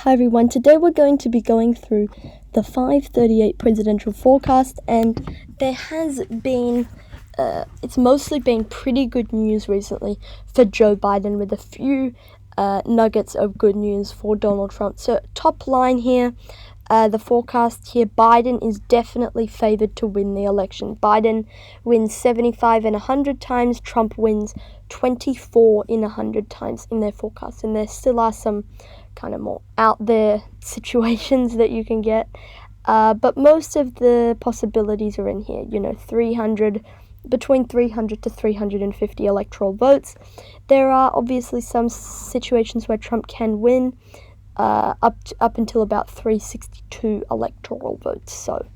Hi everyone, today we're going to be going through the 538 presidential forecast, and there has been, it's mostly been pretty good news recently for Joe Biden, with a few nuggets of good news for Donald Trump. So top line here, the forecast here, Biden is definitely favored to win the election. Biden wins 75 in 100 times, Trump wins 24 in 100 times in their forecast, and there still are some kind of more out there situations that you can get, but most of the possibilities are in here. 300, between 300 to 350 electoral votes. There are obviously some situations where Trump can win, up until about 362 electoral votes. So,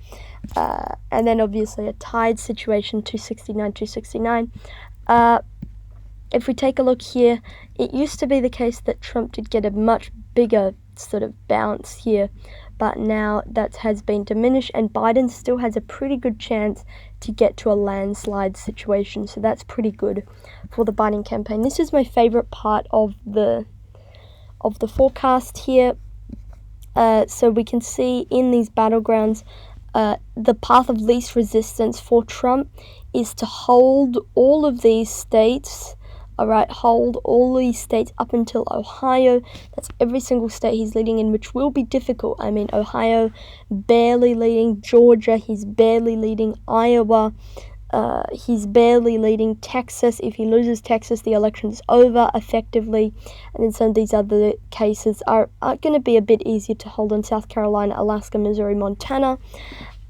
and then obviously a tied situation, 269. If we take a look here, it used to be the case that Trump did get a much bigger sort of bounce here, but now that has been diminished, and Biden still has a pretty good chance to get to a landslide situation. So that's pretty good for the Biden campaign. This is my favorite part of the forecast here. So we can see in these battlegrounds, the path of least resistance for Trump is to hold all of these states. Hold all these states up until Ohio. That's every single state he's leading in, which will be difficult. I mean, Ohio, barely leading. Georgia, he's barely leading. Iowa, he's barely leading. Texas, if he loses Texas, the election's over effectively. And then some of these other cases are going to be a bit easier to hold on: South Carolina, Alaska, Missouri, Montana.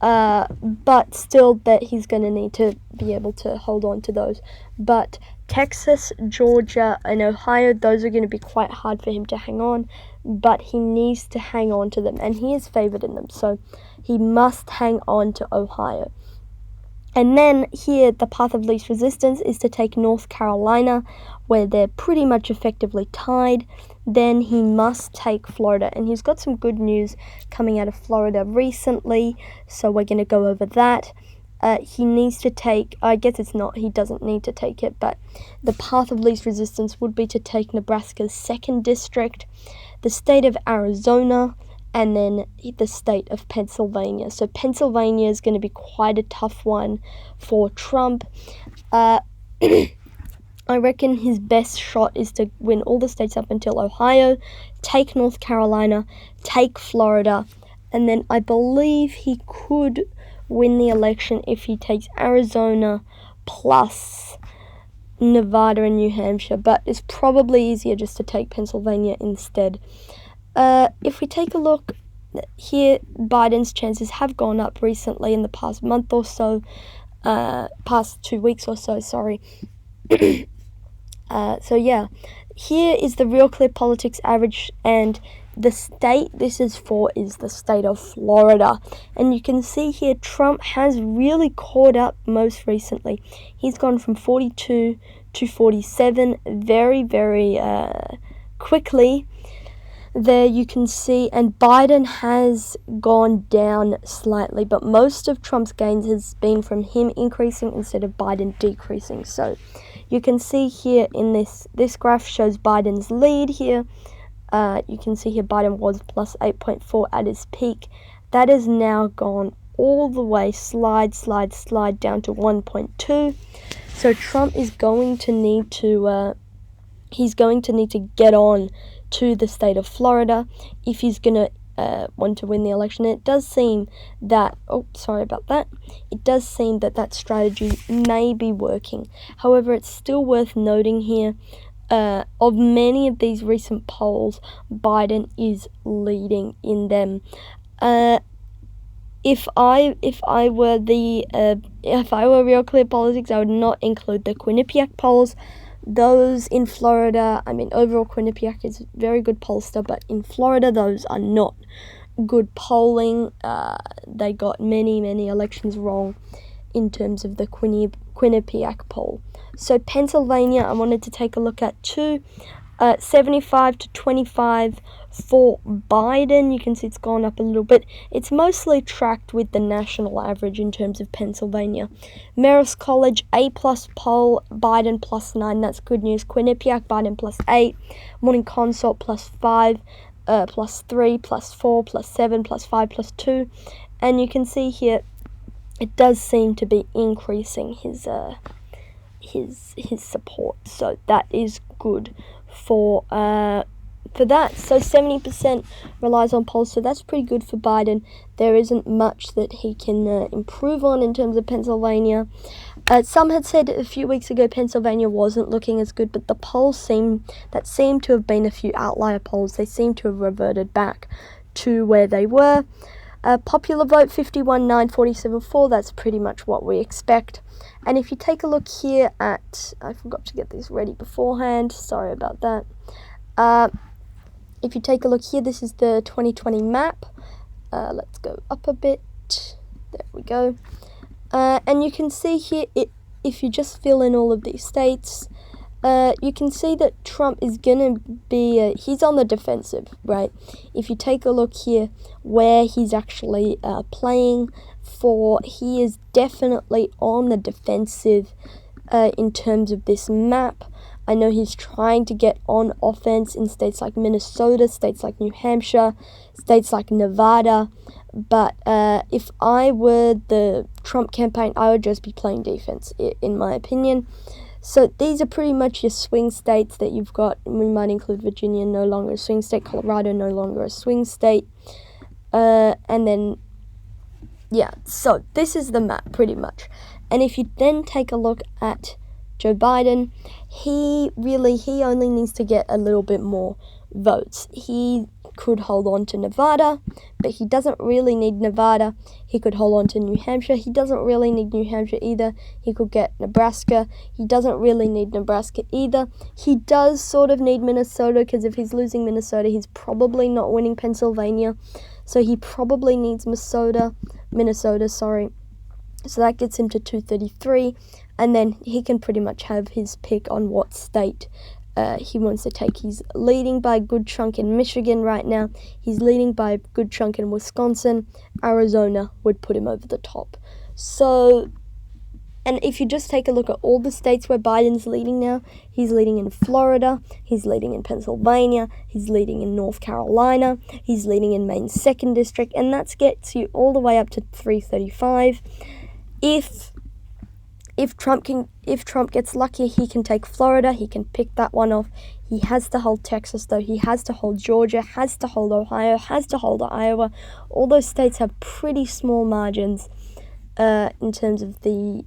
But still, that he's going to need to be able to hold on to those. But Texas, Georgia, and Ohio, those are going to be quite hard for him to hang on, but he needs to hang on to them, and he is favored in them, so he must hang on to Ohio. And then here, the path of least resistance is to take North Carolina, where they're pretty much effectively tied. Then he must take Florida, and he's got some good news coming out of Florida recently, so we're going to go over that. He needs to take, I guess it's not, he doesn't need to take it, but the path of least resistance would be to take Nebraska's 2nd district, the state of Arizona, and then the state of Pennsylvania. So Pennsylvania is going to be quite a tough one for Trump. I reckon his best shot is to win all the states up until Ohio, take North Carolina, take Florida, and then I believe he could win the election if he takes Arizona plus Nevada and New Hampshire, but it's probably easier just to take Pennsylvania instead. If we take a look here, Biden's chances have gone up recently in the past month or so, past 2 weeks or so, sorry. So yeah, here is the Real Clear Politics average, and the state this is for is the state of Florida. And you can see here Trump has really caught up most recently. He's gone from 42 to 47 very, very quickly. There you can see, and Biden has gone down slightly, but most of Trump's gains has been from him increasing instead of Biden decreasing. So you can see here in this graph shows Biden's lead here. You can see here Biden was plus 8.4 at his peak. That has now gone all the way, slide down to 1.2. So Trump is going to need to, get on to the state of Florida if he's going to want to win the election. And it does seem that, it does seem that strategy may be working. However, it's still worth noting here, of many of these recent polls, Biden is leading in them. If I were Real Clear Politics, I would not include the Quinnipiac polls. Those in Florida, I mean, overall Quinnipiac is a very good pollster, but in Florida, those are not good polling. They got many elections wrong in terms of the Quinnipiac poll. So Pennsylvania, I wanted to take a look at too. 75 to 25 for Biden. You can see it's gone up a little bit. It's mostly tracked with the national average in terms of Pennsylvania. Marist College, A+ poll, Biden +9. That's good news. Quinnipiac, Biden +8. Morning Consult +5. +3, +4, +7, +5, +2, and you can see here it does seem to be increasing his support. So that is good for that. So 70% relies on polls, so that's pretty good for Biden. There isn't much that he can improve on in terms of Pennsylvania. Some had said a few weeks ago Pennsylvania wasn't looking as good, but the polls seem to have been a few outlier polls. They seem to have reverted back to where they were. Popular vote 51.9, 47.4. That's pretty much what we expect. And if you take a look here at, I forgot to get this ready beforehand. Sorry about that. If you take a look here, this is the 2020 map. Let's go up a bit. There we go. And you can see here, if you just fill in all of these states, you can see that Trump is going to be, he's on the defensive, right? If you take a look here where he's actually playing for, he is definitely on the defensive in terms of this map. I know he's trying to get on offense in states like Minnesota, states like New Hampshire, states like Nevada. But if I were the Trump campaign, I would just be playing defense, in my opinion. So these are pretty much your swing states that you've got. We might include Virginia, no longer a swing state. Colorado, no longer a swing state. And then, yeah, so this is the map pretty much. And if you then take a look at Joe Biden, he only needs to get a little bit more votes. He could hold on to Nevada, but he doesn't really need Nevada. He could hold on to New Hampshire. He doesn't really need New Hampshire either. He could get Nebraska. He doesn't really need Nebraska either. He does sort of need Minnesota, because if he's losing Minnesota, he's probably not winning Pennsylvania. So he probably needs Minnesota. So that gets him to 233, and then he can pretty much have his pick on what state he wants to take. He's leading by a good chunk in Michigan right now. He's leading by a good chunk in Wisconsin. Arizona would put him over the top. So, and if you just take a look at all the states where Biden's leading now, he's leading in Florida, he's leading in Pennsylvania, he's leading in North Carolina, he's leading in Maine's 2nd district, and that gets you all the way up to 335. If Trump gets lucky, he can take Florida. He can pick that one off. He has to hold Texas, though. He has to hold Georgia. Has to hold Ohio. Has to hold Iowa. All those states have pretty small margins in terms of the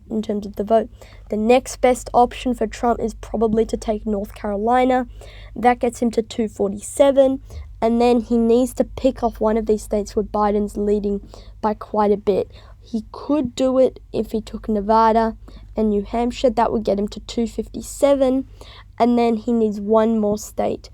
vote. The next best option for Trump is probably to take North Carolina. That gets him to 247. And then he needs to pick off one of these states where Biden's leading by quite a bit. He could do it if he took Nevada and New Hampshire. That would get him to 257. And then he needs one more state.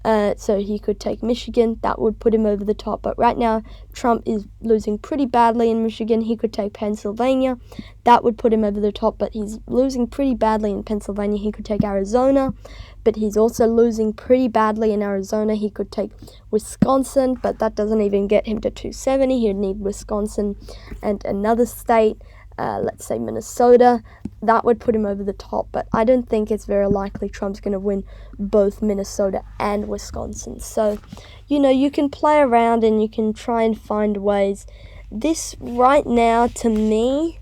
So he could take Michigan. That would put him over the top. But right now, Trump is losing pretty badly in Michigan. He could take Pennsylvania. That would put him over the top. But he's losing pretty badly in Pennsylvania. He could take Arizona. But he's also losing pretty badly in Arizona. He could take Wisconsin, but that doesn't even get him to 270. He'd need Wisconsin and another state, let's say Minnesota. That would put him over the top, but I don't think it's very likely Trump's going to win both Minnesota and Wisconsin. So, you can play around and you can try and find ways. This right now, to me,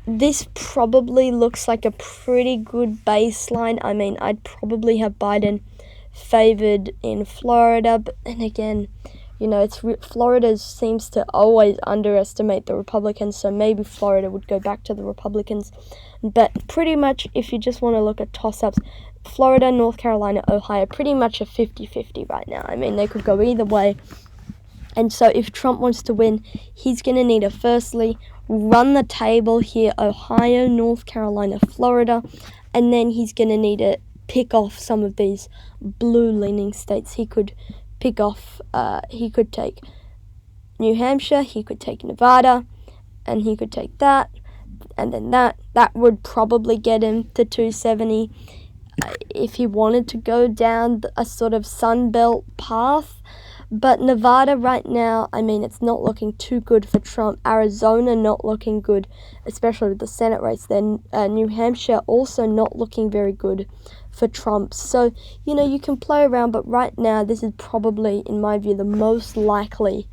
this probably looks like a pretty good baseline. I mean, I'd probably have Biden favored in Florida, but then again, Florida seems to always underestimate the Republicans, so maybe Florida would go back to the Republicans. But pretty much, if you just want to look at toss-ups, Florida, North Carolina, Ohio, pretty much a 50-50 right now. I mean, they could go either way. And so if Trump wants to win, he's going to need to firstly run the table here, Ohio, North Carolina, Florida, and then he's going to need to pick off some of these blue-leaning states. He could pick off, he could take New Hampshire, he could take Nevada, and he could take that, and then that would probably get him to 270. If he wanted to go down a sort of Sun Belt path. But Nevada right now, I mean, it's not looking too good for Trump. Arizona not looking good, especially with the Senate race. Then New Hampshire also not looking very good for Trump. So, you can play around, but right now this is probably, in my view, the most likely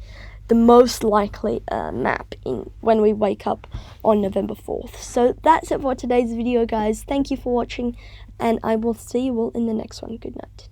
map when we wake up on November 4th. So that's it for today's video, guys. Thank you for watching, and I will see you all in the next one. Good night.